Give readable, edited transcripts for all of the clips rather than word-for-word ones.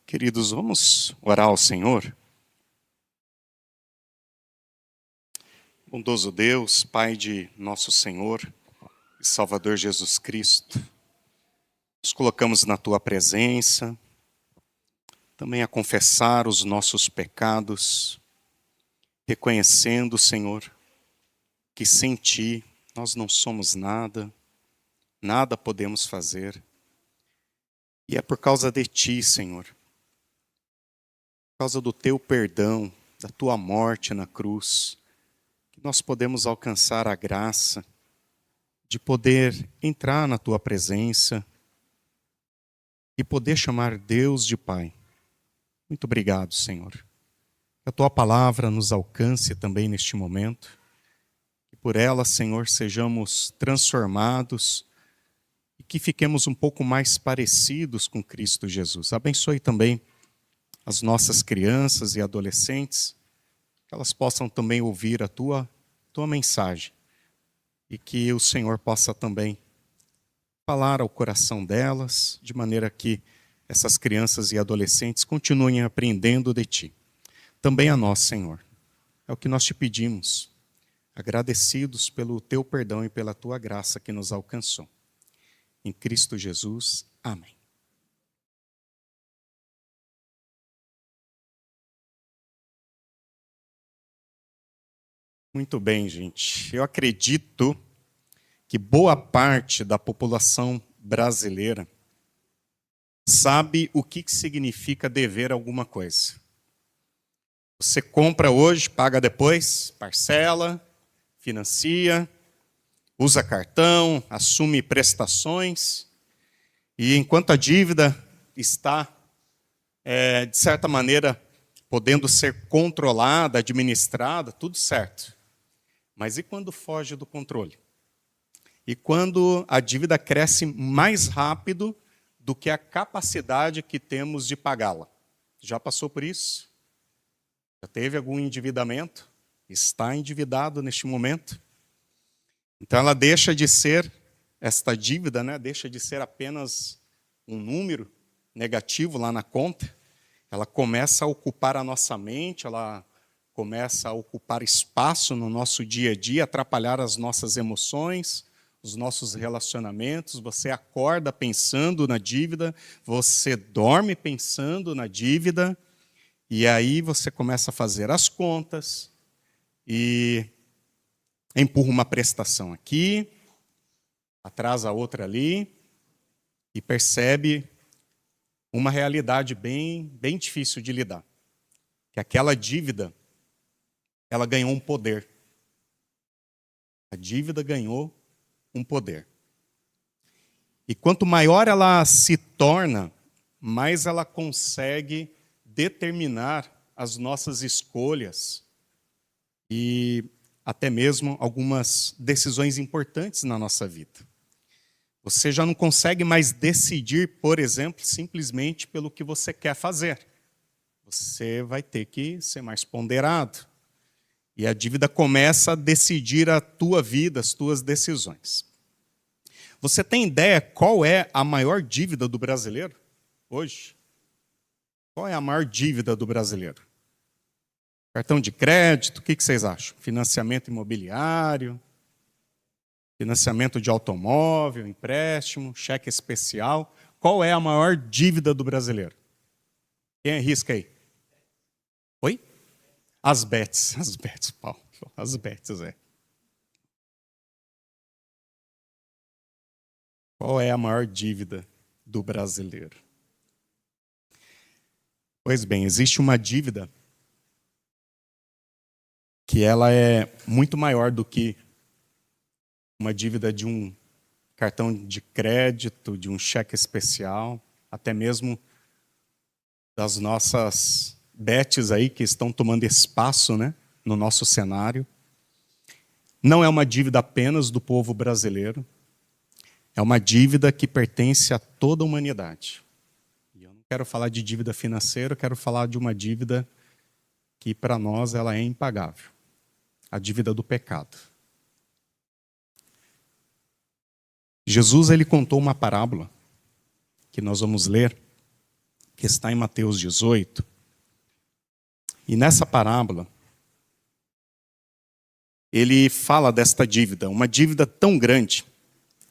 Queridos, vamos orar ao Senhor? Bondoso Deus, Pai de nosso Senhor e Salvador Jesus Cristo, nos colocamos na Tua presença, também a confessar os nossos pecados, reconhecendo, Senhor, que sem Ti nós não somos nada, nada podemos fazer. E é por causa de Ti, Senhor, por causa do Teu perdão, da Tua morte na cruz, que nós podemos alcançar a graça de poder entrar na Tua presença e poder chamar Deus de Pai. Muito obrigado, Senhor. Que a Tua palavra nos alcance também neste momento. Que por ela, Senhor, sejamos transformados e que fiquemos um pouco mais parecidos com Cristo Jesus. Abençoe também as nossas crianças e adolescentes, que elas possam também ouvir a Tua mensagem e que o Senhor possa também falar ao coração delas, de maneira que essas crianças e adolescentes continuem aprendendo de Ti. Também a nós, Senhor. É o que nós Te pedimos, agradecidos pelo Teu perdão e pela Tua graça que nos alcançou. Em Cristo Jesus. Amém. Muito bem, gente. Eu acredito que boa parte da população brasileira sabe o que significa dever alguma coisa. Você compra hoje, paga depois, parcela, financia, usa cartão, assume prestações, e enquanto a dívida está, de certa maneira, podendo ser controlada, administrada, tudo certo. Mas e quando foge do controle? E quando a dívida cresce mais rápido do que a capacidade que temos de pagá-la? Já passou por isso? Já teve algum endividamento? Está endividado neste momento? Então ela deixa de ser, esta dívida, deixa de ser apenas um número negativo lá na conta. Ela começa a ocupar a nossa mente, ela começa a ocupar espaço no nosso dia a dia, atrapalhar as nossas emoções, os nossos relacionamentos. Você acorda pensando na dívida, você dorme pensando na dívida, e aí você começa a fazer as contas e empurra uma prestação aqui, atrasa outra ali, e percebe uma realidade bem difícil de lidar. Que aquela dívida, ela ganhou um poder. A dívida ganhou um poder. E quanto maior ela se torna, mais ela consegue determinar as nossas escolhas e até mesmo algumas decisões importantes na nossa vida. Você já não consegue mais decidir, por exemplo, simplesmente pelo que você quer fazer. Você vai ter que ser mais ponderado. E a dívida começa a decidir a tua vida, as tuas decisões. Você tem ideia qual é a maior dívida do brasileiro hoje? Qual é a maior dívida do brasileiro? Cartão de crédito, o que vocês acham? Financiamento imobiliário, financiamento de automóvel, empréstimo, cheque especial. Qual é a maior dívida do brasileiro? Quem arrisca aí? Oi? As bets, Paulo. As bets, é. Qual é a maior dívida do brasileiro? Pois bem, existe uma dívida que ela é muito maior do que uma dívida de um cartão de crédito, de um cheque especial, até mesmo das nossas bets aí que estão tomando espaço, no nosso cenário. Não é uma dívida apenas do povo brasileiro, é uma dívida que pertence a toda a humanidade. E eu não quero falar de dívida financeira, eu quero falar de uma dívida que para nós ela é impagável. A dívida do pecado. Jesus ele contou uma parábola que nós vamos ler, que está em Mateus 18. E nessa parábola, ele fala desta dívida, uma dívida tão grande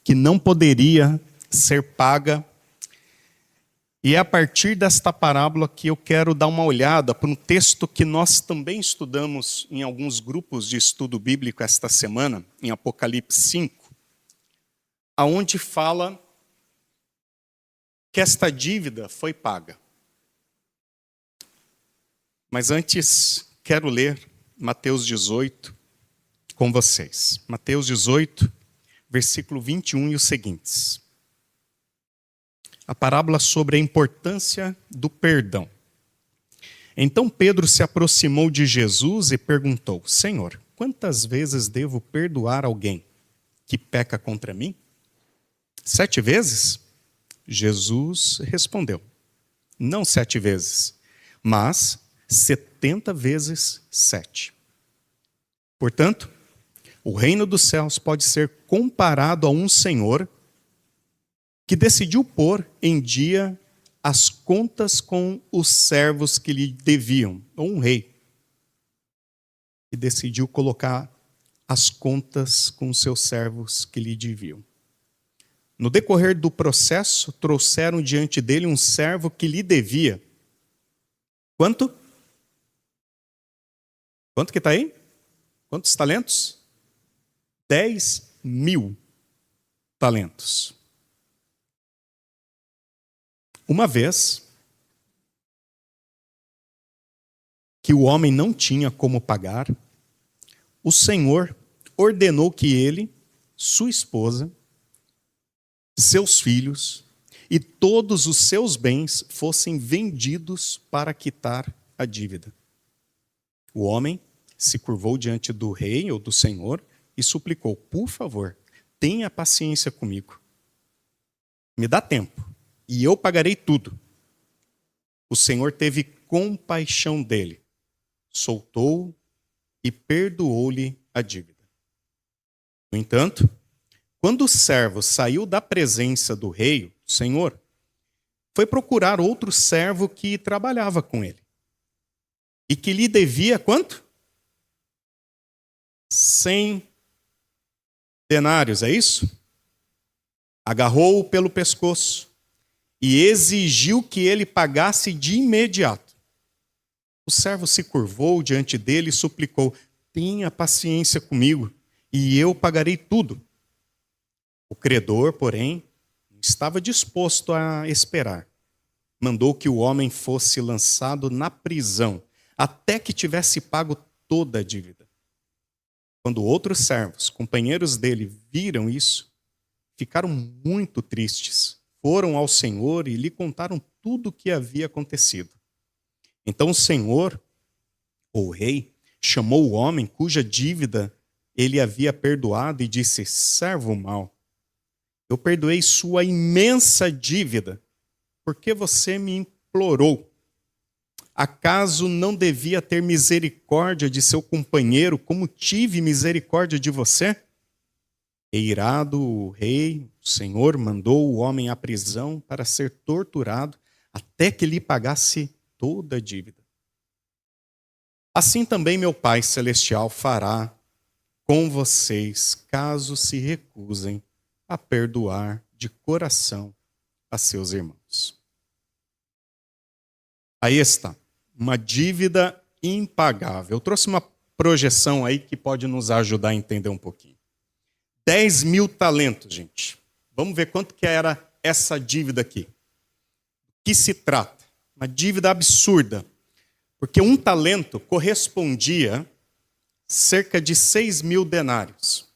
que não poderia ser paga. E é a partir desta parábola que eu quero dar uma olhada para um texto que nós também estudamos em alguns grupos de estudo bíblico esta semana, em Apocalipse 5, aonde fala que esta dívida foi paga. Mas antes, quero ler Mateus 18 com vocês. Mateus 18, versículo 21 e os seguintes. A parábola sobre a importância do perdão. Então Pedro se aproximou de Jesus e perguntou: Senhor, quantas vezes devo perdoar alguém que peca contra mim? 7 vezes? Jesus respondeu: não 7 vezes, mas 70 vezes 7. Portanto, o reino dos céus pode ser comparado a um senhor que decidiu pôr em dia as contas com os servos que lhe deviam, ou um rei, que decidiu colocar as contas com os seus servos que lhe deviam. No decorrer do processo, trouxeram diante dele um servo que lhe devia. Quanto? Quanto que está aí? Quantos talentos? 10.000 talentos. Uma vez que o homem não tinha como pagar, o Senhor ordenou que ele, sua esposa, seus filhos e todos os seus bens fossem vendidos para quitar a dívida. O homem se curvou diante do rei ou do Senhor e suplicou: por favor, tenha paciência comigo. Me dá tempo e eu pagarei tudo. O Senhor teve compaixão dele, soltou-o e perdoou-lhe a dívida. No entanto, quando o servo saiu da presença do rei, o Senhor, foi procurar outro servo que trabalhava com ele e que lhe devia quanto? 100 denários, é isso? Agarrou-o pelo pescoço e exigiu que ele pagasse de imediato. O servo se curvou diante dele e suplicou: tenha paciência comigo e eu pagarei tudo. O credor, porém, não estava disposto a esperar. Mandou que o homem fosse lançado na prisão até que tivesse pago toda a dívida. Quando outros servos, companheiros dele, viram isso, ficaram muito tristes. Foram ao Senhor e lhe contaram tudo o que havia acontecido. Então o Senhor, ou o rei, chamou o homem cuja dívida ele havia perdoado e disse: servo mau, eu perdoei sua imensa dívida, porque você me implorou. Acaso não devia ter misericórdia de seu companheiro, como tive misericórdia de você? E irado o rei, o Senhor, mandou o homem à prisão para ser torturado até que lhe pagasse toda a dívida. Assim também meu Pai Celestial fará com vocês, caso se recusem a perdoar de coração a seus irmãos. Aí está, uma dívida impagável. Eu trouxe uma projeção aí que pode nos ajudar a entender um pouquinho. 10.000 talentos, gente. Vamos ver quanto que era essa dívida aqui. O que se trata? Uma dívida absurda. Porque um talento correspondia a cerca de 6.000 denários.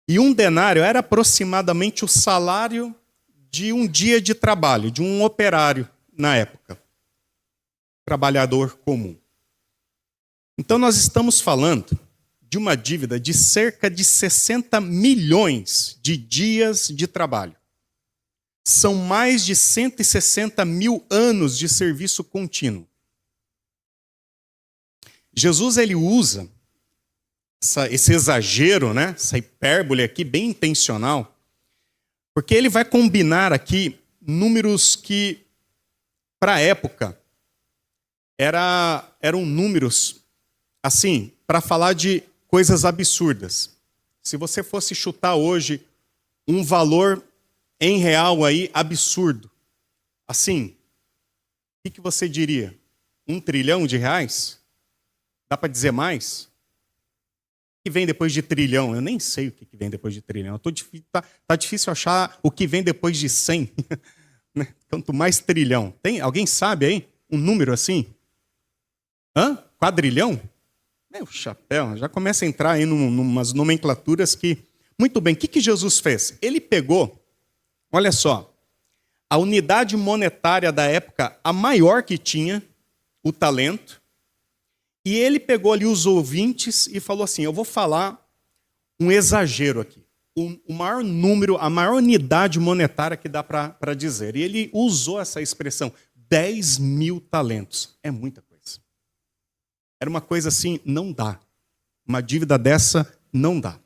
E um denário era aproximadamente o salário de um dia de trabalho, de um operário na época. Trabalhador comum. Então nós estamos falando de uma dívida de cerca de 60 milhões de dias de trabalho. São mais de 160 mil anos de serviço contínuo. Jesus ele usa esse exagero, né? Essa hipérbole aqui bem intencional, porque ele vai combinar aqui números que para a época, eram números, assim, para falar de coisas absurdas. Se você fosse chutar hoje um valor em real aí absurdo, assim, o que você diria? 1 trilhão de reais? Dá para dizer mais? O que vem depois de trilhão? Eu nem sei o que vem depois de trilhão. Tá difícil achar o que vem depois de 100. Quanto mais trilhão. Alguém sabe aí? Um número assim? Quadrilhão? Meu chapéu, já começa a entrar aí numas nomenclaturas que... Muito bem, o que Jesus fez? Ele pegou, olha só, a unidade monetária da época, a maior que tinha, o talento, e ele pegou ali os ouvintes e falou assim, eu vou falar um exagero aqui. O maior número, a maior unidade monetária que dá para dizer. E ele usou essa expressão, 10 mil talentos. É muita coisa. Era uma coisa assim, não dá. Uma dívida dessa, não dá.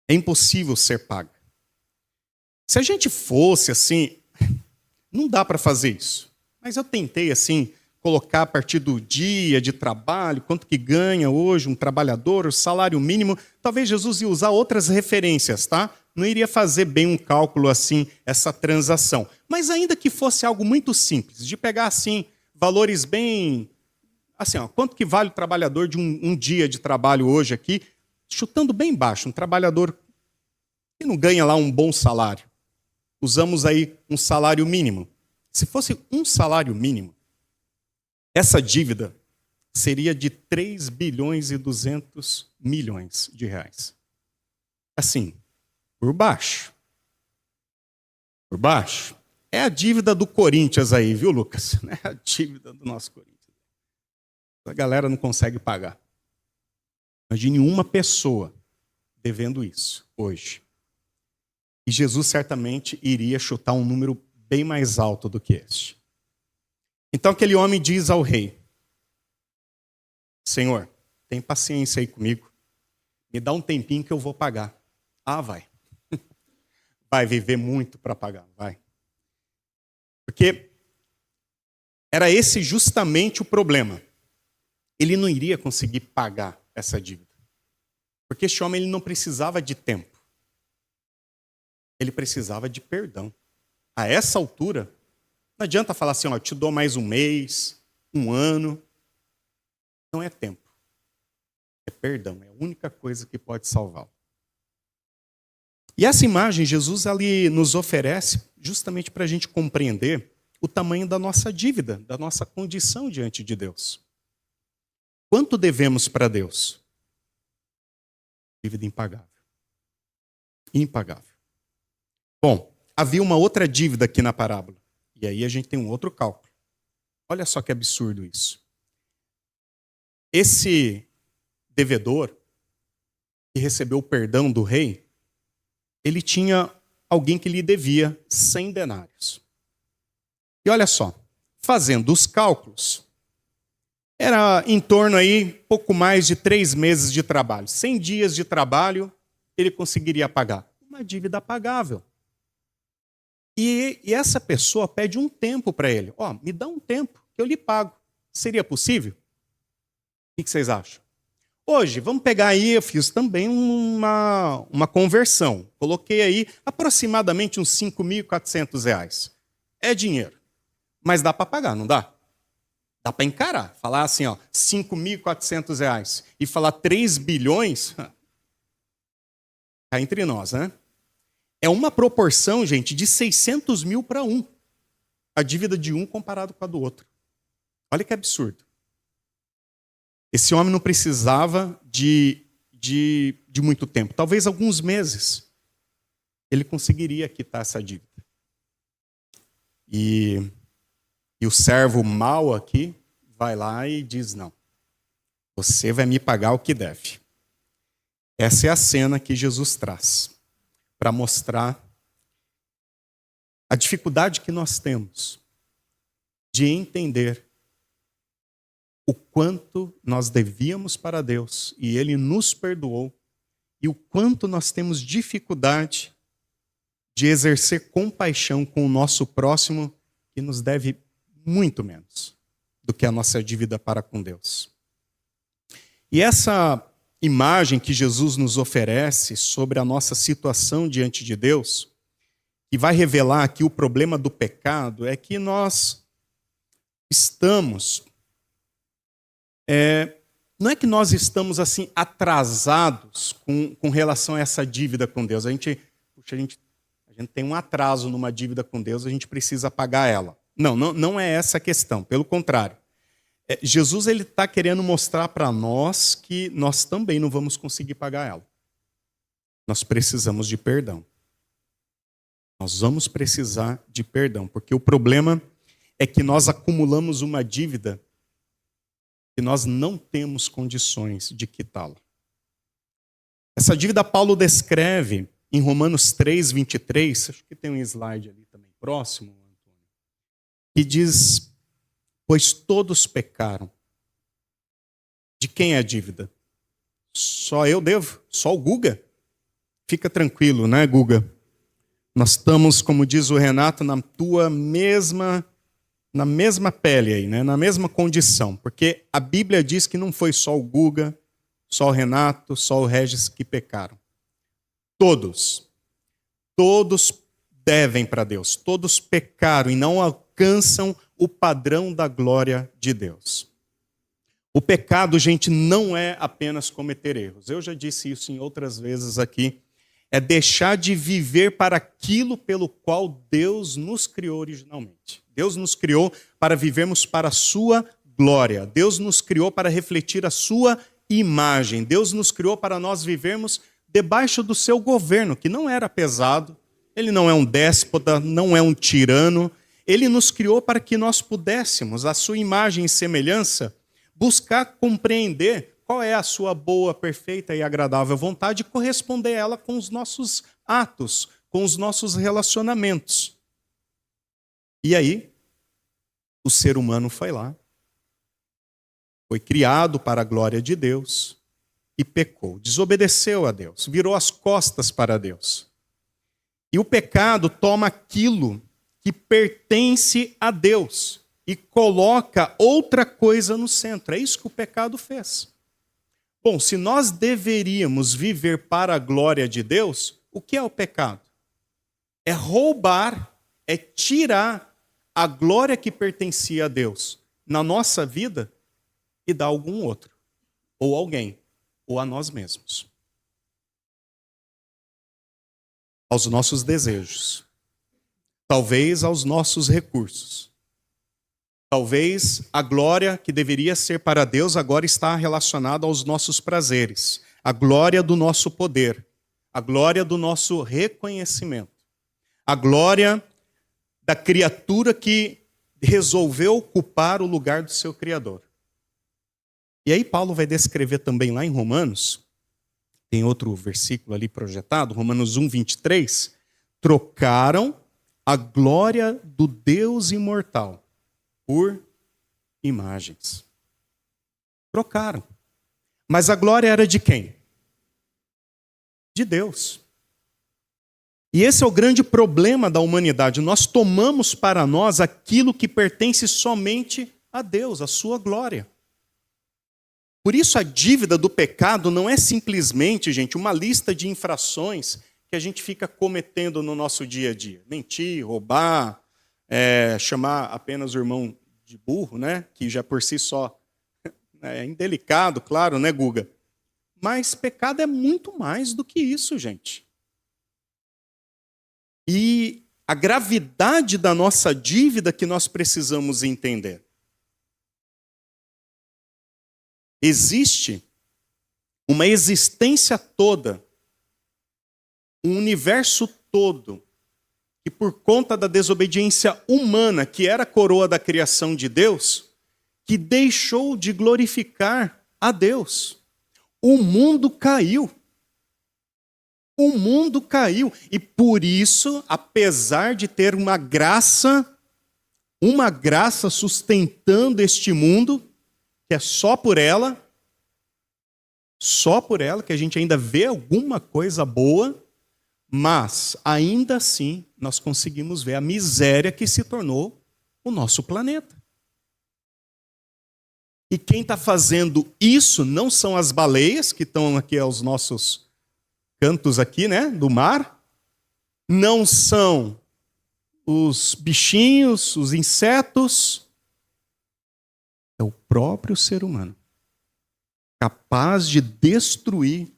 É impossível ser paga. Se a gente fosse assim, não dá para fazer isso. Mas eu tentei assim, colocar a partir do dia de trabalho, quanto que ganha hoje um trabalhador, o salário mínimo. Talvez Jesus ia usar outras referências, tá? Não iria fazer bem um cálculo assim, essa transação. Mas ainda que fosse algo muito simples, de pegar assim, valores bem... Assim, quanto que vale o trabalhador de um dia de trabalho hoje aqui, chutando bem baixo, um trabalhador que não ganha lá um bom salário. Usamos aí um salário mínimo. Se fosse um salário mínimo, essa dívida seria de 3 bilhões e 200 milhões de reais. Assim, por baixo. Por baixo. É a dívida do Corinthians aí, viu, Lucas? É a dívida do nosso Corinthians. A galera não consegue pagar. Imagine uma pessoa devendo isso hoje. E Jesus certamente iria chutar um número bem mais alto do que este. Então aquele homem diz ao rei, Senhor, tem paciência aí comigo. Me dá um tempinho que eu vou pagar. Ah, vai. Vai viver muito para pagar, vai. Porque era esse justamente o problema. Ele não iria conseguir pagar essa dívida. Porque este homem ele não precisava de tempo. Ele precisava de perdão. A essa altura, não adianta falar assim, ó, te dou mais um mês, um ano. Não é tempo. É perdão. É a única coisa que pode salvá-lo. E essa imagem, Jesus ali nos oferece justamente para a gente compreender o tamanho da nossa dívida, da nossa condição diante de Deus. Quanto devemos para Deus? Dívida impagável. Impagável. Bom, havia uma outra dívida aqui na parábola. E aí a gente tem um outro cálculo. Olha só que absurdo isso. Esse devedor que recebeu o perdão do rei, ele tinha alguém que lhe devia 100 denários. E olha só, fazendo os cálculos, era em torno aí, pouco mais de 3 meses de trabalho. 100 dias de trabalho, ele conseguiria pagar. Uma dívida pagável. E essa pessoa pede um tempo para ele. Ó, me dá um tempo que eu lhe pago. Seria possível? O que vocês acham? Hoje, vamos pegar aí, eu fiz também uma conversão. Coloquei aí aproximadamente uns R$5.400. É dinheiro. Mas dá para pagar, não dá? Dá para encarar. Falar assim, ó, R$5.400 e falar 3 bilhões, tá entre nós, né? É uma proporção, gente, de 600 mil para 1. A dívida de um comparado com a do outro. Olha que absurdo. Esse homem não precisava de muito tempo. Talvez alguns meses. Ele conseguiria quitar essa dívida. E o servo mau aqui vai lá e diz, não. Você vai me pagar o que deve. Essa é a cena que Jesus traz para mostrar a dificuldade que nós temos de entender o quanto nós devíamos para Deus e Ele nos perdoou e o quanto nós temos dificuldade de exercer compaixão com o nosso próximo que nos deve muito menos do que a nossa dívida para com Deus. E essa imagem que Jesus nos oferece sobre a nossa situação diante de Deus, e vai revelar aqui o problema do pecado, é que nós estamos... não é que nós estamos assim atrasados com relação a essa dívida com Deus. A gente tem um atraso numa dívida com Deus, a gente precisa pagar ela. Não é essa a questão, pelo contrário. Jesus está querendo mostrar para nós que nós também não vamos conseguir pagar ela. Nós precisamos de perdão. Nós vamos precisar de perdão, porque o problema é que nós acumulamos uma dívida que nós não temos condições de quitá-la. Essa dívida Paulo descreve em Romanos 3, 23, acho que tem um slide ali também próximo, Antônio, que diz, pois todos pecaram. De quem é a dívida? Só eu devo? Só o Guga? Fica tranquilo, né, Guga? Nós estamos, como diz o Renato, na mesma pele aí, né? Na mesma condição. Porque a Bíblia diz que não foi só o Guga, só o Renato, só o Regis que pecaram. Todos devem para Deus. Todos pecaram e não alcançam o padrão da glória de Deus. O pecado, gente, não é apenas cometer erros. Eu já disse isso em outras vezes aqui. É deixar de viver para aquilo pelo qual Deus nos criou originalmente. Deus nos criou para vivermos para a sua glória. Deus nos criou para refletir a sua imagem. Deus nos criou para nós vivermos debaixo do seu governo, que não era pesado. Ele não é um déspota, não é um tirano. Ele nos criou para que nós pudéssemos, à sua imagem e semelhança, buscar compreender qual é a sua boa, perfeita e agradável vontade e corresponder a ela com os nossos atos, com os nossos relacionamentos. E aí, o ser humano foi lá, foi criado para a glória de Deus e pecou, desobedeceu a Deus, virou as costas para Deus. E o pecado toma aquilo que pertence a Deus e coloca outra coisa no centro. É isso que o pecado fez. Bom, se nós deveríamos viver para a glória de Deus, o que é o pecado? É roubar, é tirar a glória que pertencia a Deus na nossa vida e dar a algum outro, ou alguém, ou a nós mesmos. Aos nossos desejos, talvez aos nossos recursos. Talvez a glória que deveria ser para Deus agora está relacionada aos nossos prazeres, a glória do nosso poder, a glória do nosso reconhecimento, a glória da criatura que resolveu ocupar o lugar do seu Criador. E aí Paulo vai descrever também lá em Romanos, tem outro versículo ali projetado, Romanos 1, 23, trocaram a glória do Deus imortal por imagens. Trocaram. Mas a glória era de quem? De Deus. E esse é o grande problema da humanidade. Nós tomamos para nós aquilo que pertence somente a Deus, a sua glória. Por isso a dívida do pecado não é simplesmente, gente, uma lista de infrações que a gente fica cometendo no nosso dia a dia. Mentir, roubar, chamar apenas o irmão de burro, né? Que já por si só é indelicado, claro, né, Guga? Mas pecado é muito mais do que isso, gente. E a gravidade da nossa dívida que nós precisamos entender. Existe uma existência toda, um universo todo, que por conta da desobediência humana, que era a coroa da criação de Deus, que deixou de glorificar a Deus. O mundo caiu. O mundo caiu. E por isso, apesar de ter uma graça sustentando este mundo, que é só por ela que a gente ainda vê alguma coisa boa, mas ainda assim nós conseguimos ver a miséria que se tornou o nosso planeta. E quem está fazendo isso não são as baleias, que estão aqui aos nossos cantos aqui, né, do mar. Não são os bichinhos, os insetos. É o próprio ser humano, capaz de destruir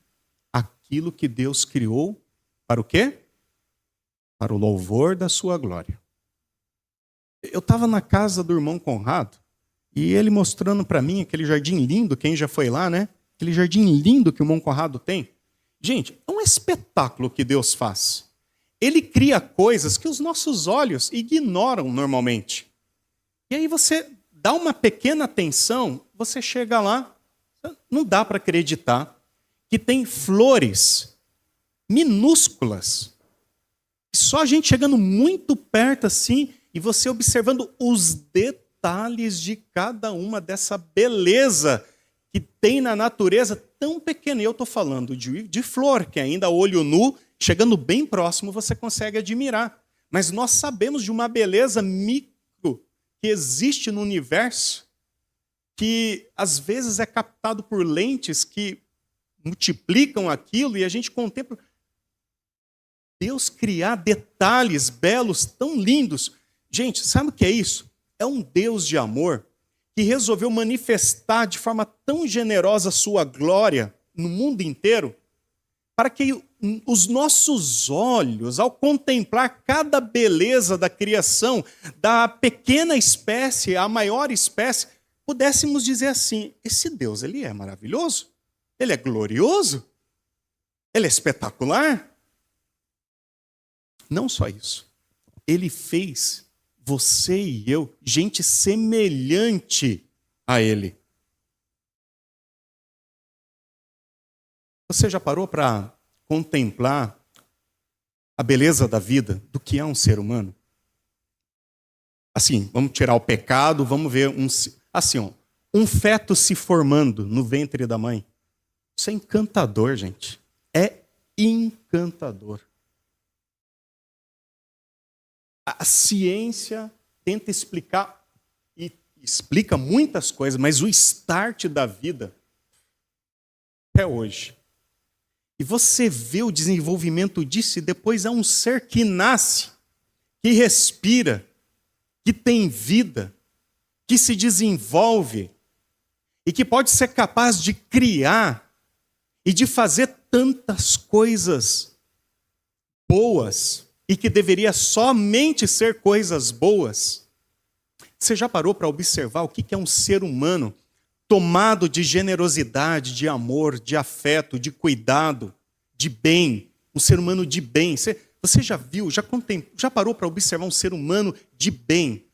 aquilo que Deus criou para o quê? Para o louvor da sua glória. Eu estava na casa do irmão Conrado, e ele mostrando para mim aquele jardim lindo, quem já foi lá, né? Aquele jardim lindo que o irmão Conrado tem. Gente, é um espetáculo que Deus faz. Ele cria coisas que os nossos olhos ignoram normalmente. E aí você dá uma pequena atenção, você chega lá, não dá para acreditar que tem flores minúsculas. Só a gente chegando muito perto assim, e você observando os detalhes de cada uma dessa beleza que tem na natureza tão pequena. E eu estou falando de flor, que ainda a olho nu, chegando bem próximo, você consegue admirar. Mas nós sabemos de uma beleza micro que existe no universo, que às vezes é captado por lentes que multiplicam aquilo e a gente contempla. Deus criar detalhes belos, tão lindos. Gente, sabe o que é isso? É um Deus de amor que resolveu manifestar de forma tão generosa a sua glória no mundo inteiro, para que os nossos olhos, ao contemplar cada beleza da criação, da pequena espécie à maior espécie, pudéssemos dizer assim: esse Deus, ele é maravilhoso, ele é glorioso, ele é espetacular. Não só isso, ele fez você e eu, gente semelhante a ele. Você já parou para contemplar a beleza da vida, do que é um ser humano? Assim, vamos tirar o pecado, vamos ver um feto se formando no ventre da mãe. Isso é encantador, gente. É encantador. A ciência tenta explicar, e explica muitas coisas, mas o start da vida é hoje. E você vê o desenvolvimento disso, e depois há um ser que nasce, que respira, que tem vida, que se desenvolve, e que pode ser capaz de criar e de fazer tantas coisas boas, e que deveria somente ser coisas boas. Você já parou para observar o que é um ser humano tomado de generosidade, de amor, de afeto, de cuidado, de bem? Um ser humano de bem. Você já viu, já parou para observar um ser humano de bem?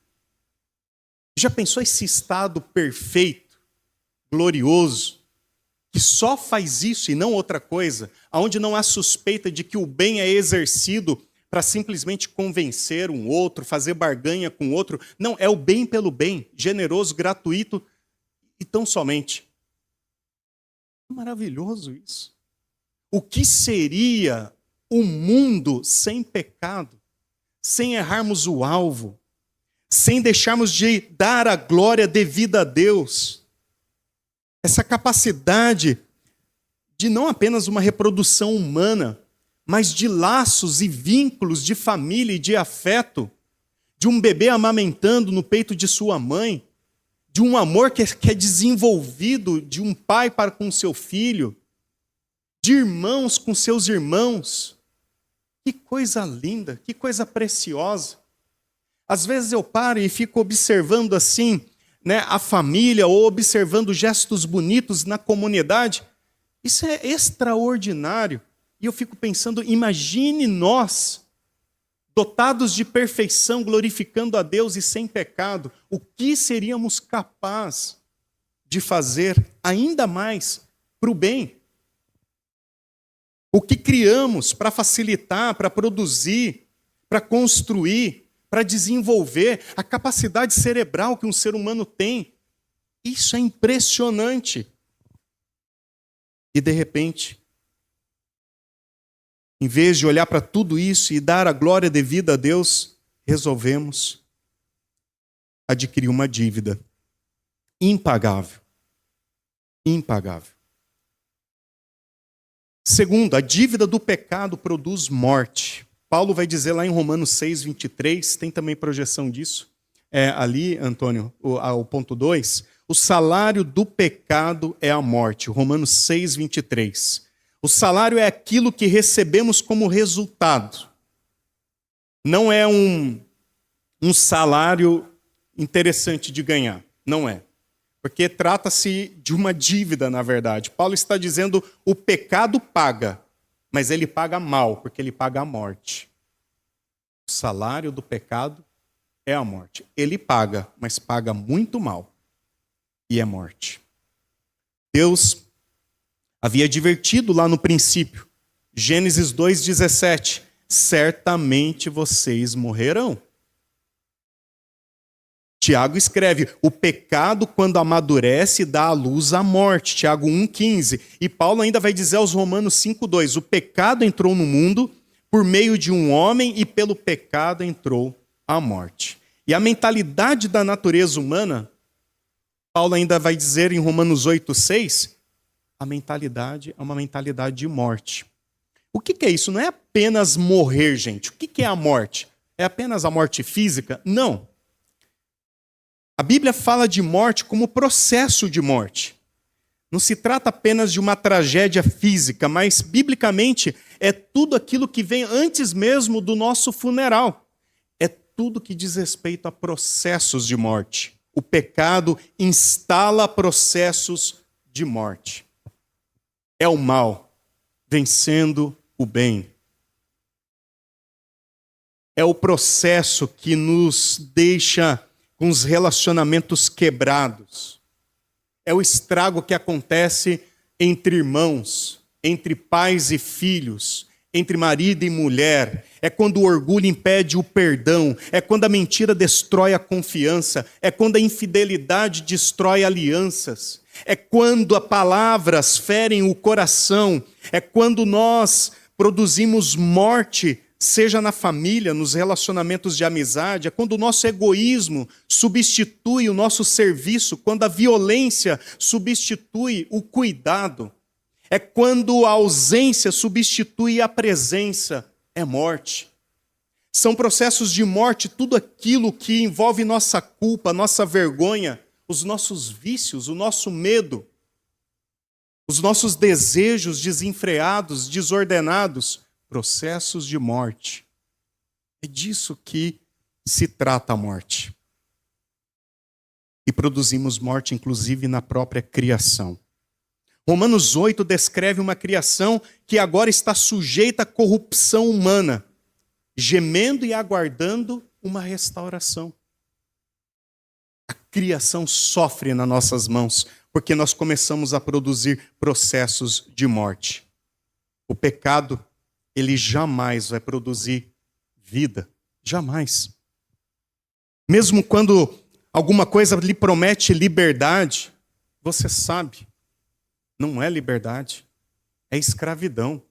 Já pensou esse estado perfeito, glorioso, que só faz isso e não outra coisa, onde não há suspeita de que o bem é exercido para simplesmente convencer um outro, fazer barganha com outro? Não, é o bem pelo bem, generoso, gratuito e tão somente. Maravilhoso isso. O que seria um mundo sem pecado, sem errarmos o alvo, sem deixarmos de dar a glória devida a Deus? Essa capacidade de não apenas uma reprodução humana, mas de laços e vínculos de família e de afeto, de um bebê amamentando no peito de sua mãe, de um amor que é desenvolvido de um pai para com seu filho, de irmãos com seus irmãos. Que coisa linda, que coisa preciosa. Às vezes eu paro e fico observando assim, né, a família, ou observando gestos bonitos na comunidade. Isso é extraordinário. E eu fico pensando, imagine nós, dotados de perfeição, glorificando a Deus e sem pecado, o que seríamos capazes de fazer ainda mais para o bem? O que criamos para facilitar, para produzir, para construir, para desenvolver, a capacidade cerebral que um ser humano tem. Isso é impressionante. E de repente, em vez de olhar para tudo isso e dar a glória devida a Deus, resolvemos adquiriu uma dívida impagável. Impagável. Segundo, a dívida do pecado produz morte. Paulo vai dizer lá em Romanos 6, 23, tem também projeção disso. Ali, Antônio, o ponto 2, o salário do pecado é a morte. Romanos 6, 23. O salário é aquilo que recebemos como resultado. Não é um salário interessante de ganhar. Não é. Porque trata-se de uma dívida, na verdade. Paulo está dizendo o pecado paga, mas ele paga mal, porque ele paga a morte. O salário do pecado é a morte. Ele paga, mas paga muito mal. E é morte. Deus havia advertido lá no princípio, Gênesis 2,17, certamente vocês morrerão. Tiago escreve, o pecado quando amadurece dá à luz a morte, Tiago 1,15. E Paulo ainda vai dizer aos Romanos 5,2, o pecado entrou no mundo por meio de um homem e pelo pecado entrou a morte. E a mentalidade da natureza humana, Paulo ainda vai dizer em Romanos 8,6, a mentalidade é uma mentalidade de morte. O que é isso? Não é apenas morrer, gente. O que é a morte? É apenas a morte física? Não. A Bíblia fala de morte como processo de morte. Não se trata apenas de uma tragédia física, mas, biblicamente, é tudo aquilo que vem antes mesmo do nosso funeral. É tudo que diz respeito a processos de morte. O pecado instala processos de morte. É o mal vencendo o bem. É o processo que nos deixa com os relacionamentos quebrados. É o estrago que acontece entre irmãos, entre pais e filhos, entre marido e mulher. É quando o orgulho impede o perdão. É quando a mentira destrói a confiança. É quando a infidelidade destrói alianças. É quando as palavras ferem o coração. É quando nós produzimos morte, seja na família, nos relacionamentos de amizade, é quando o nosso egoísmo substitui o nosso serviço, quando a violência substitui o cuidado, é quando a ausência substitui a presença, é morte. São processos de morte, tudo aquilo que envolve nossa culpa, nossa vergonha, os nossos vícios, o nosso medo, os nossos desejos desenfreados, desordenados, processos de morte. É disso que se trata a morte. E produzimos morte, inclusive, na própria criação. Romanos 8 descreve uma criação que agora está sujeita à corrupção humana, gemendo e aguardando uma restauração. A criação sofre nas nossas mãos, porque nós começamos a produzir processos de morte. O pecado, ele jamais vai produzir vida. Jamais. Mesmo quando alguma coisa lhe promete liberdade, você sabe, não é liberdade, é escravidão.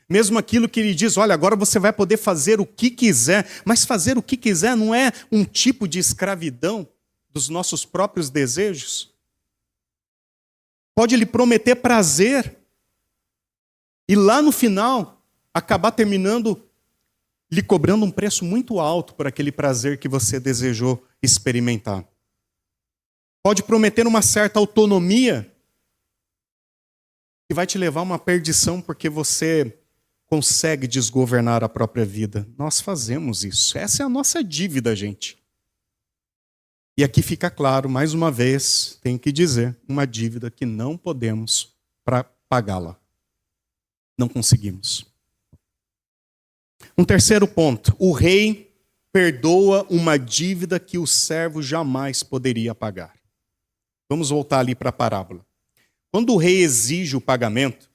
Mesmo aquilo que ele diz, olha, agora você vai poder fazer o que quiser, mas fazer o que quiser não é um tipo de escravidão dos nossos próprios desejos? Pode lhe prometer prazer e lá no final acabar terminando lhe cobrando um preço muito alto por aquele prazer que você desejou experimentar. Pode prometer uma certa autonomia que vai te levar a uma perdição porque você consegue desgovernar a própria vida. Nós fazemos isso. Essa é a nossa dívida, gente. E aqui fica claro, mais uma vez, tenho que dizer, uma dívida que não podemos pagá-la. Não conseguimos. Um terceiro ponto, o rei perdoa uma dívida que o servo jamais poderia pagar. Vamos voltar ali para a parábola. Quando o rei exige o pagamento,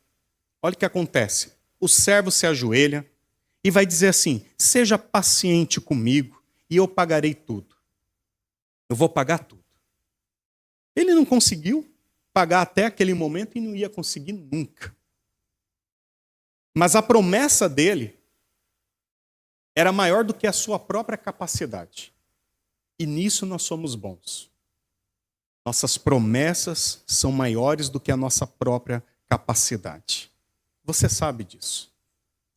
olha o que acontece. O servo se ajoelha e vai dizer assim, seja paciente comigo e eu pagarei tudo. Eu vou pagar tudo. Ele não conseguiu pagar até aquele momento e não ia conseguir nunca. Mas a promessa dele era maior do que a sua própria capacidade. E nisso nós somos bons. Nossas promessas são maiores do que a nossa própria capacidade. Você sabe disso.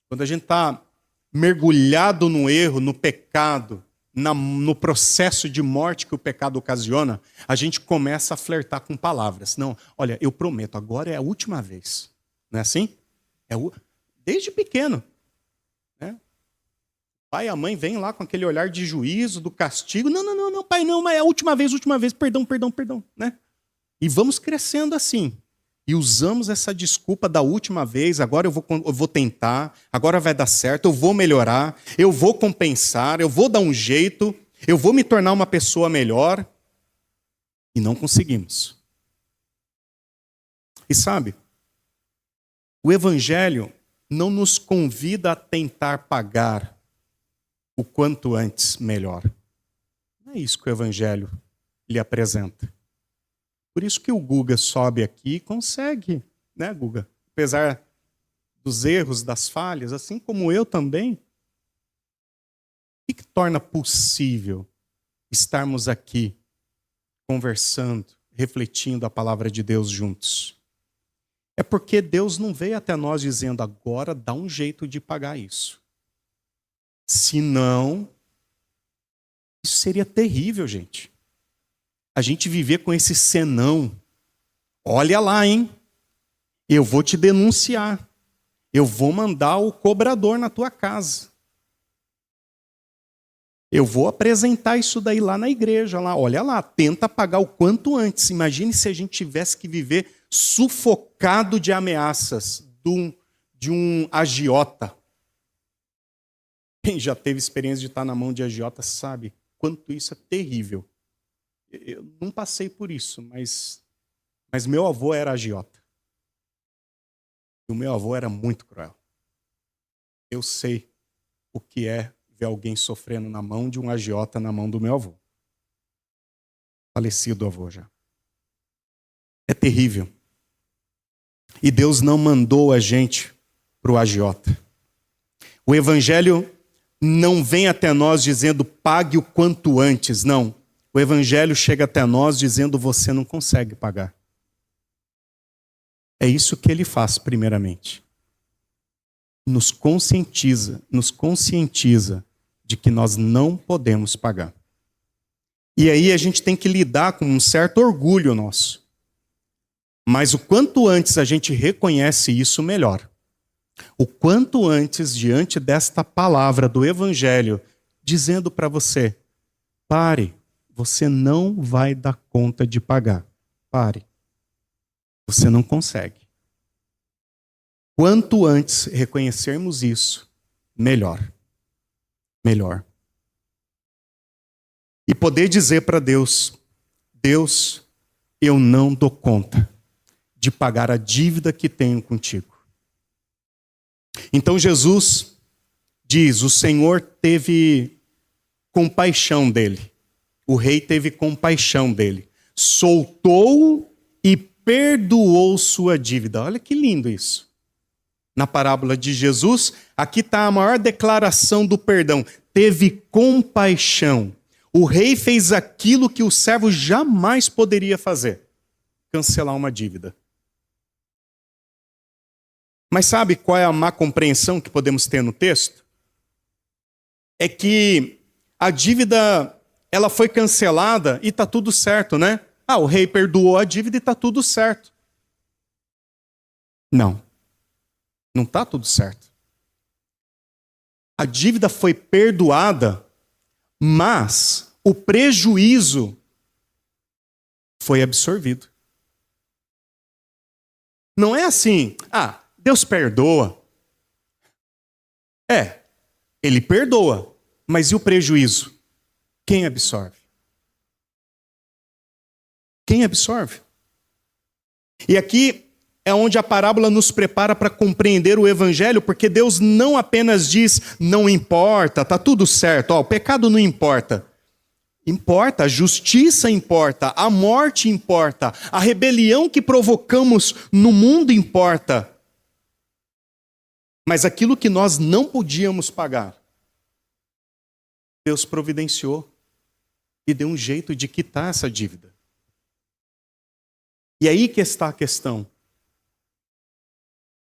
Quando a gente está mergulhado no erro, no pecado, no processo de morte que o pecado ocasiona, a gente começa a flertar com palavras. Não, olha, eu prometo, agora é a última vez. Não é assim? Desde pequeno. Né? O pai e a mãe vêm lá com aquele olhar de juízo, do castigo. Não, pai, não, mas é a última vez, perdão. Né? E vamos crescendo assim. E usamos essa desculpa da última vez, agora eu vou tentar, agora vai dar certo, eu vou melhorar, eu vou compensar, eu vou dar um jeito, eu vou me tornar uma pessoa melhor. E não conseguimos. E sabe, o Evangelho não nos convida a tentar pagar o quanto antes melhor. Não é isso que o Evangelho lhe apresenta. Por isso que o Guga sobe aqui e consegue, né, Guga? Apesar dos erros, das falhas, assim como eu também. O que torna possível estarmos aqui conversando, refletindo a palavra de Deus juntos? É porque Deus não veio até nós dizendo, agora dá um jeito de pagar isso. Senão, isso seria terrível, gente. A gente viver com esse senão. Olha lá, hein? Eu vou te denunciar. Eu vou mandar o cobrador na tua casa. Eu vou apresentar isso daí lá na igreja. Lá. Olha lá, tenta pagar o quanto antes. Imagine se a gente tivesse que viver sufocado de ameaças de um agiota. Quem já teve experiência de estar na mão de agiota sabe quanto isso é terrível. Eu não passei por isso, mas meu avô era agiota. E o meu avô era muito cruel. Eu sei o que é ver alguém sofrendo na mão de um agiota na mão do meu avô. Falecido avô já. É terrível. E Deus não mandou a gente para o agiota. O Evangelho não vem até nós dizendo pague o quanto antes, não. O Evangelho chega até nós dizendo você não consegue pagar. É isso que ele faz primeiramente. Nos conscientiza de que nós não podemos pagar. E aí a gente tem que lidar com um certo orgulho nosso. Mas o quanto antes a gente reconhece isso, melhor. O quanto antes, diante desta palavra do Evangelho, dizendo para você, pare. Você não vai dar conta de pagar. Pare. Você não consegue. Quanto antes reconhecermos isso, melhor. Melhor. E poder dizer para Deus, Deus, eu não dou conta de pagar a dívida que tenho contigo. Então Jesus diz, o Senhor teve compaixão dele. O rei teve compaixão dele. Soltou-o e perdoou sua dívida. Olha que lindo isso. Na parábola de Jesus, aqui está a maior declaração do perdão. Teve compaixão. O rei fez aquilo que o servo jamais poderia fazer. Cancelar uma dívida. Mas sabe qual é a má compreensão que podemos ter no texto? É que a dívida ela foi cancelada e está tudo certo, né? O rei perdoou a dívida e está tudo certo. Não está tudo certo. A dívida foi perdoada, mas o prejuízo foi absorvido. Não é assim, Deus perdoa. Ele perdoa, mas e o prejuízo? Quem absorve? Quem absorve? E aqui é onde a parábola nos prepara para compreender o Evangelho, porque Deus não apenas diz, não importa, está tudo certo, o pecado não importa. Importa, a justiça importa, a morte importa, a rebelião que provocamos no mundo importa. Mas aquilo que nós não podíamos pagar, Deus providenciou. e deu um jeito de quitar essa dívida. E aí que está a questão.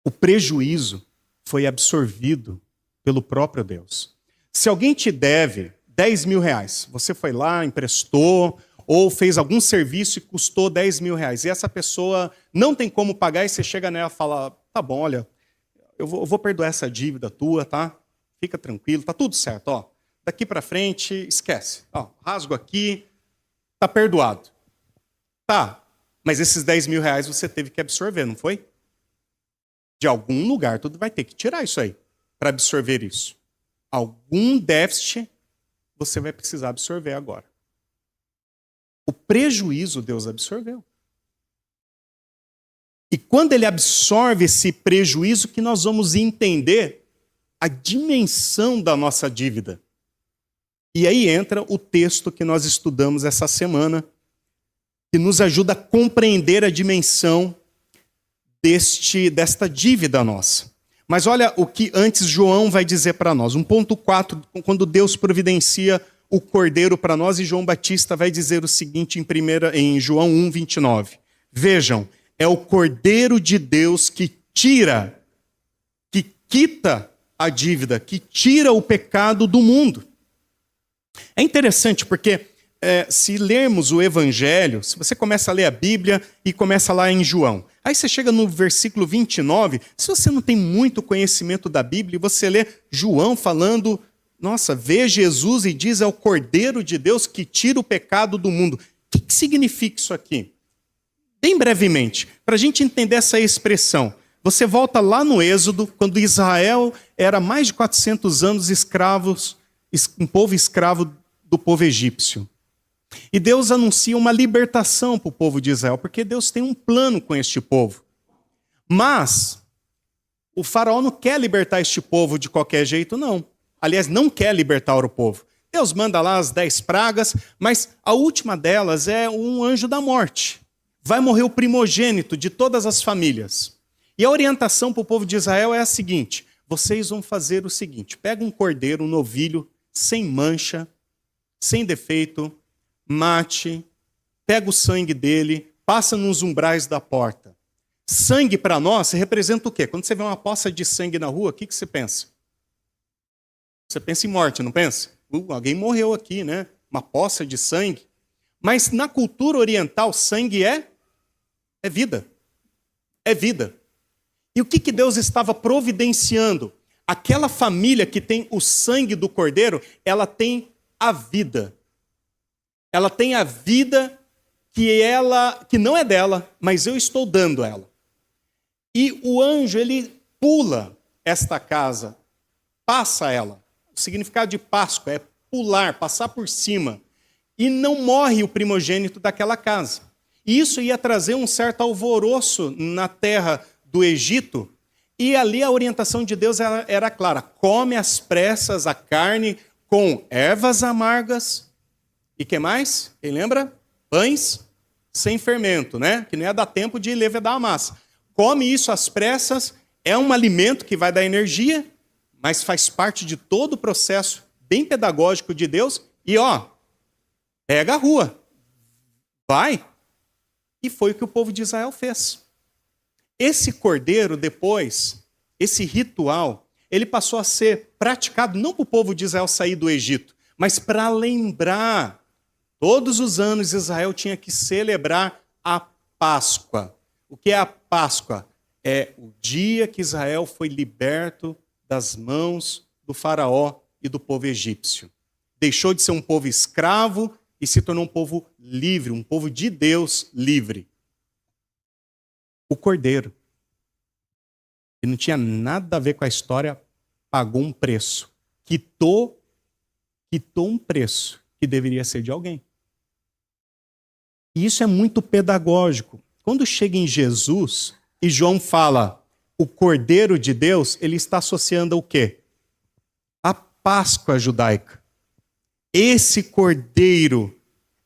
O prejuízo foi absorvido pelo próprio Deus. Se alguém te deve 10 mil reais, você foi lá, emprestou, ou fez algum serviço e custou 10 mil reais, e essa pessoa não tem como pagar, e você chega nela e fala, tá bom, olha, eu vou perdoar essa dívida tua, tá? Fica tranquilo, tá tudo certo, ó. Daqui para frente, esquece. Ó, rasgo aqui, tá perdoado. Tá, mas esses 10 mil reais você teve que absorver, não foi? De algum lugar, tudo vai ter que tirar isso aí, para absorver isso. Algum déficit você vai precisar absorver agora. O prejuízo Deus absorveu. E quando ele absorve esse prejuízo, que nós vamos entender a dimensão da nossa dívida. E aí entra o texto que nós estudamos essa semana, que nos ajuda a compreender a dimensão desta dívida nossa. Mas olha o que antes João vai dizer para nós. 1.4, quando Deus providencia o cordeiro para nós, e João Batista vai dizer o seguinte em João 1:29. Vejam, é o cordeiro de Deus que quita a dívida, que tira o pecado do mundo. É interessante porque se lermos o Evangelho, se você começa a ler a Bíblia e começa lá em João, aí você chega no versículo 29, se você não tem muito conhecimento da Bíblia, você lê João falando, nossa, vê Jesus e diz, é o Cordeiro de Deus que tira o pecado do mundo. O que significa isso aqui? Bem brevemente, para a gente entender essa expressão, você volta lá no Êxodo, quando Israel era mais de 400 anos escravos, um povo escravo do povo egípcio. E Deus anuncia uma libertação para o povo de Israel, porque Deus tem um plano com este povo. Mas o faraó não quer libertar este povo de qualquer jeito, não. Aliás, não quer libertar o povo. Deus manda lá as 10 pragas, mas a última delas é um anjo da morte. Vai morrer o primogênito de todas as famílias. E a orientação para o povo de Israel é a seguinte, vocês vão fazer o seguinte, pega um cordeiro, um novilho, sem mancha, sem defeito, mate, pega o sangue dele, passa nos umbrais da porta. Sangue para nós representa o quê? Quando você vê uma poça de sangue na rua, o que você pensa? Você pensa em morte, não pensa? Alguém morreu aqui, né? Uma poça de sangue. Mas na cultura oriental, sangue é vida. É vida. E o que Deus estava providenciando? Aquela família que tem o sangue do cordeiro, ela tem a vida. Ela tem a vida que não é dela, mas eu estou dando ela. E o anjo, ele pula esta casa, passa ela. O significado de Páscoa é pular, passar por cima. E não morre o primogênito daquela casa. E isso ia trazer um certo alvoroço na terra do Egito. E ali a orientação de Deus era clara. Come às pressas a carne com ervas amargas. E que mais? Quem lembra? Pães sem fermento, né? Que não ia dar tempo de levedar a massa. Come isso às pressas, é um alimento que vai dar energia, mas faz parte de todo o processo bem pedagógico de Deus. E pega a rua, vai. E foi o que o povo de Israel fez. Esse cordeiro depois, esse ritual, ele passou a ser praticado não para o povo de Israel sair do Egito, mas para lembrar. Todos os anos Israel tinha que celebrar a Páscoa. O que é a Páscoa? É o dia que Israel foi liberto das mãos do faraó e do povo egípcio. Deixou de ser um povo escravo e se tornou um povo livre, um povo de Deus livre. O cordeiro, que não tinha nada a ver com a história, pagou um preço. Quitou um preço que deveria ser de alguém. E isso é muito pedagógico. Quando chega em Jesus e João fala o Cordeiro de Deus, ele está associando o quê? A Páscoa judaica. Esse Cordeiro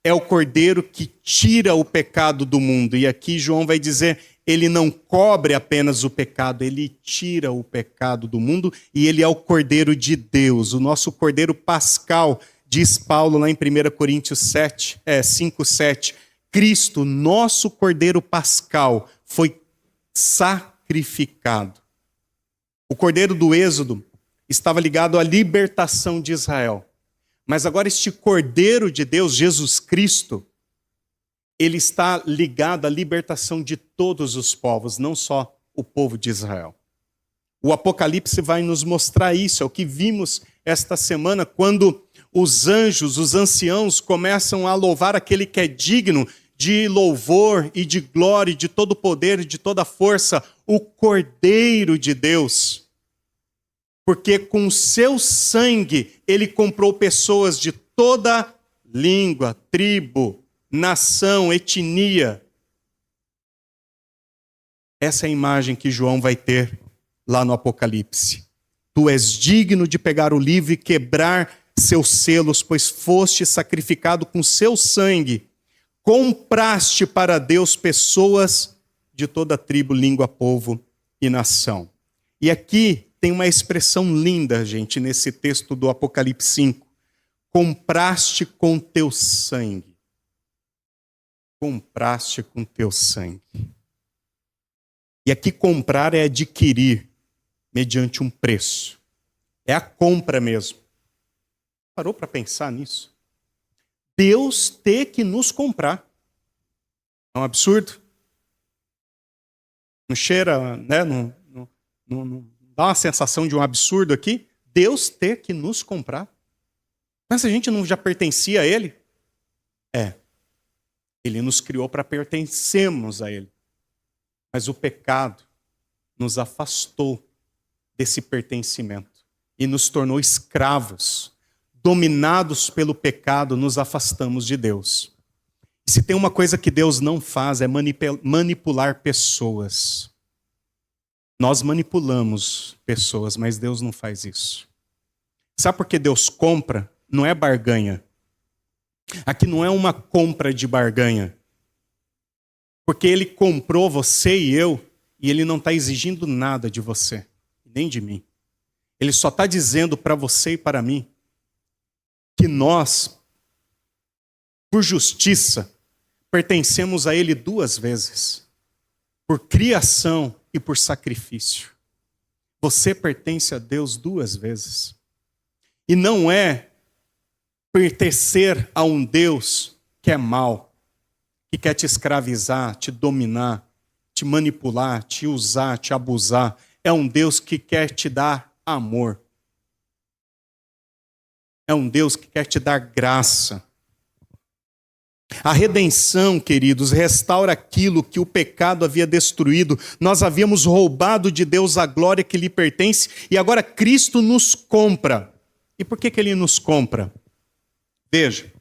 é o Cordeiro que tira o pecado do mundo. E aqui João vai dizer, ele não cobre apenas o pecado, ele tira o pecado do mundo e ele é o Cordeiro de Deus, o nosso Cordeiro pascal Diz Paulo lá em 1 Coríntios 5:7, Cristo, nosso Cordeiro Pascal, foi sacrificado. O Cordeiro do Êxodo estava ligado à libertação de Israel. Mas agora este Cordeiro de Deus, Jesus Cristo, ele está ligado à libertação de todos os povos, não só o povo de Israel. O Apocalipse vai nos mostrar isso, é o que vimos esta semana, quando os anjos, os anciãos, começam a louvar aquele que é digno de louvor e de glória, e de todo poder e de toda força, o Cordeiro de Deus. Porque com o seu sangue ele comprou pessoas de toda língua, tribo, nação, etnia. Essa é a imagem que João vai ter lá no Apocalipse. Tu és digno de pegar o livro e quebrar seus selos, pois foste sacrificado com seu sangue. Compraste para Deus pessoas de toda tribo, língua, povo e nação. E aqui tem uma expressão linda, gente, nesse texto do Apocalipse 5. Compraste com teu sangue. Compraste com teu sangue. E aqui comprar é adquirir mediante um preço. É a compra mesmo. Parou para pensar nisso? Deus ter que nos comprar. É um absurdo? Não cheira, né? Não dá uma sensação de um absurdo aqui? Deus ter que nos comprar. Mas a gente não já pertencia a Ele? É. Ele nos criou para pertencermos a Ele. Mas o pecado nos afastou desse pertencimento e nos tornou escravos. Dominados pelo pecado, nos afastamos de Deus. E se tem uma coisa que Deus não faz, é manipular pessoas. Nós manipulamos pessoas, mas Deus não faz isso. Sabe por que Deus compra? Não é barganha. Aqui não é uma compra de barganha. Porque Ele comprou você e eu, e Ele não está exigindo nada de você, nem de mim. Ele só está dizendo para você e para mim que nós, por justiça, pertencemos a Ele duas vezes. Por criação e por sacrifício. Você pertence a Deus duas vezes. E não é pertencer a um Deus que é mau, que quer te escravizar, te dominar, te manipular, te usar, te abusar. É um Deus que quer te dar amor. É um Deus que quer te dar graça. A redenção, queridos, restaura aquilo que o pecado havia destruído. Nós havíamos roubado de Deus a glória que lhe pertence e agora Cristo nos compra. E por que Ele nos compra? Veja,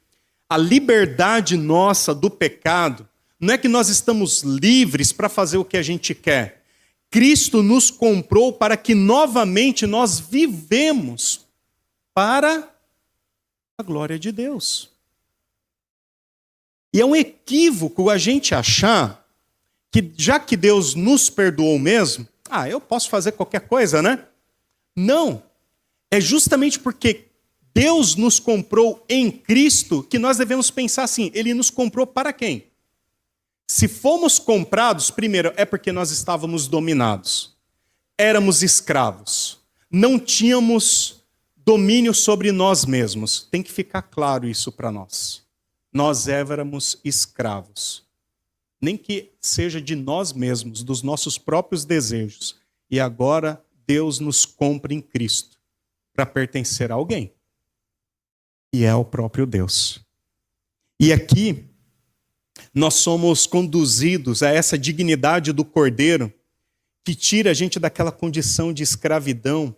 a liberdade nossa do pecado não é que nós estamos livres para fazer o que a gente quer. Cristo nos comprou para que novamente nós vivemos para a glória de Deus. E é um equívoco a gente achar que já que Deus nos perdoou mesmo, eu posso fazer qualquer coisa, né? Não. É justamente porque Deus nos comprou em Cristo que nós devemos pensar assim, Ele nos comprou para quem? Se fomos comprados, primeiro, é porque nós estávamos dominados. Éramos escravos. Não tínhamos domínio sobre nós mesmos. Tem que ficar claro isso para nós. Nós éramos escravos. Nem que seja de nós mesmos, dos nossos próprios desejos. E agora Deus nos compra em Cristo para pertencer a alguém. E é o próprio Deus. E aqui nós somos conduzidos a essa dignidade do Cordeiro que tira a gente daquela condição de escravidão.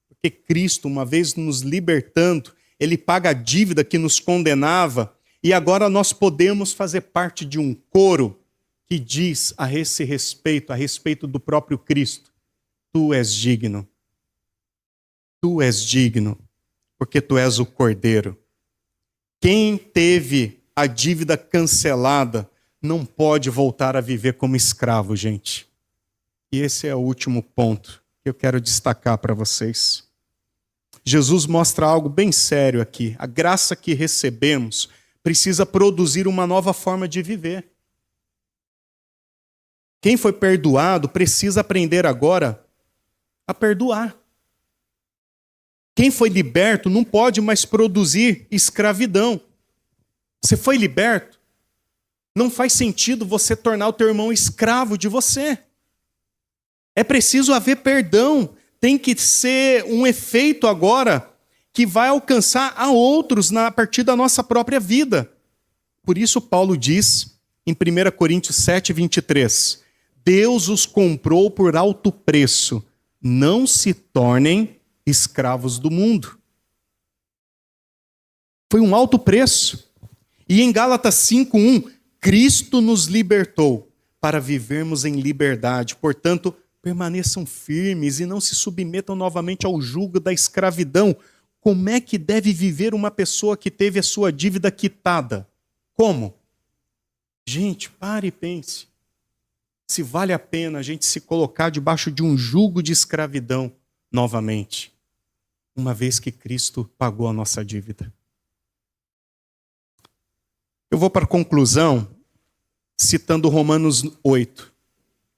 Porque Cristo, uma vez nos libertando, Ele paga a dívida que nos condenava. E agora nós podemos fazer parte de um coro que diz a esse respeito, a respeito do próprio Cristo: Tu és digno. Tu és digno, porque Tu és o Cordeiro. Quem teve a dívida cancelada não pode voltar a viver como escravo, gente. E esse é o último ponto que eu quero destacar para vocês. Jesus mostra algo bem sério aqui. A graça que recebemos precisa produzir uma nova forma de viver. Quem foi perdoado precisa aprender agora a perdoar. Quem foi liberto não pode mais produzir escravidão. Você foi liberto, não faz sentido você tornar o teu irmão escravo de você. É preciso haver perdão. Tem que ser um efeito agora que vai alcançar a outros a partir da nossa própria vida. Por isso Paulo diz em 1 Coríntios 7, 23, Deus os comprou por alto preço, não se tornem escravos do mundo. Foi um alto preço. E em Gálatas 5:1, Cristo nos libertou para vivermos em liberdade. Portanto, permaneçam firmes e não se submetam novamente ao jugo da escravidão. Como é que deve viver uma pessoa que teve a sua dívida quitada? Como? Gente, pare e pense. Se vale a pena a gente se colocar debaixo de um jugo de escravidão novamente, uma vez que Cristo pagou a nossa dívida. Eu vou para a conclusão citando Romanos 8,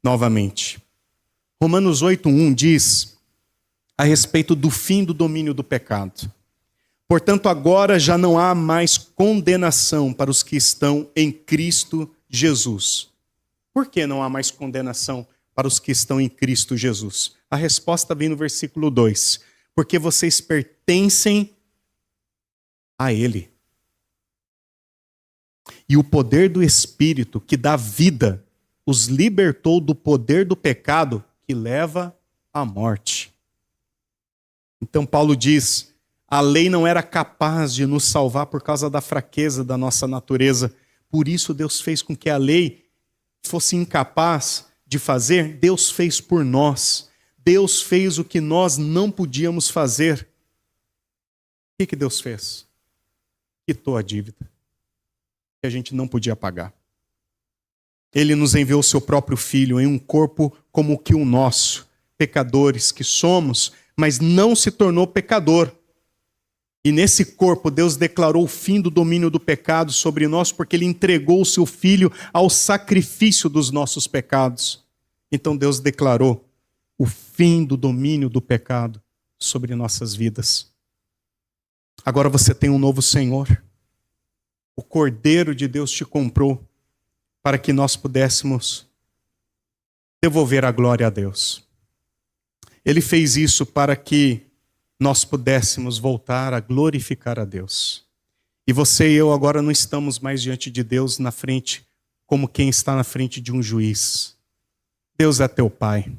novamente. Romanos 8:1 diz a respeito do fim do domínio do pecado. Portanto, agora já não há mais condenação para os que estão em Cristo Jesus. Por que não há mais condenação para os que estão em Cristo Jesus? A resposta vem no versículo 2. Porque vocês pertencem a Ele. E o poder do Espírito que dá vida os libertou do poder do pecado que leva à morte. Então Paulo diz, a lei não era capaz de nos salvar por causa da fraqueza da nossa natureza. Por isso Deus fez com que a lei fosse incapaz de fazer. Deus fez por nós. Deus fez o que nós não podíamos fazer. O que Deus fez? Quitou a dívida que a gente não podia pagar. Ele nos enviou o seu próprio Filho em um corpo como que o nosso, pecadores que somos, mas não se tornou pecador. E nesse corpo Deus declarou o fim do domínio do pecado sobre nós, porque Ele entregou o seu Filho ao sacrifício dos nossos pecados. Então Deus declarou o fim do domínio do pecado sobre nossas vidas. Agora você tem um novo Senhor. O Cordeiro de Deus te comprou para que nós pudéssemos devolver a glória a Deus. Ele fez isso para que nós pudéssemos voltar a glorificar a Deus. E você e eu agora não estamos mais diante de Deus na frente, como quem está na frente de um juiz. Deus é teu Pai,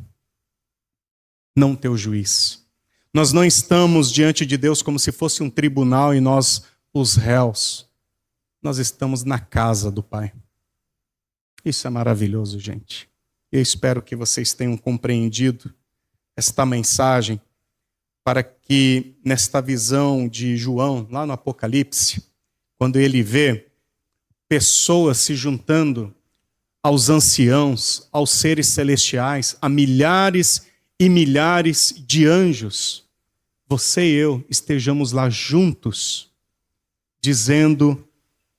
não teu juiz. Nós não estamos diante de Deus como se fosse um tribunal e nós os réus. Nós estamos na casa do Pai. Isso é maravilhoso, gente. Eu espero que vocês tenham compreendido esta mensagem para que nesta visão de João, lá no Apocalipse, quando ele vê pessoas se juntando aos anciãos, aos seres celestiais, a milhares e milhares de anjos, você e eu estejamos lá juntos, dizendo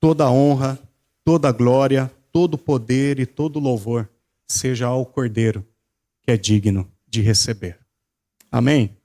toda a honra, toda a glória, todo o poder e todo o louvor seja ao Cordeiro, que é digno de receber. Amém?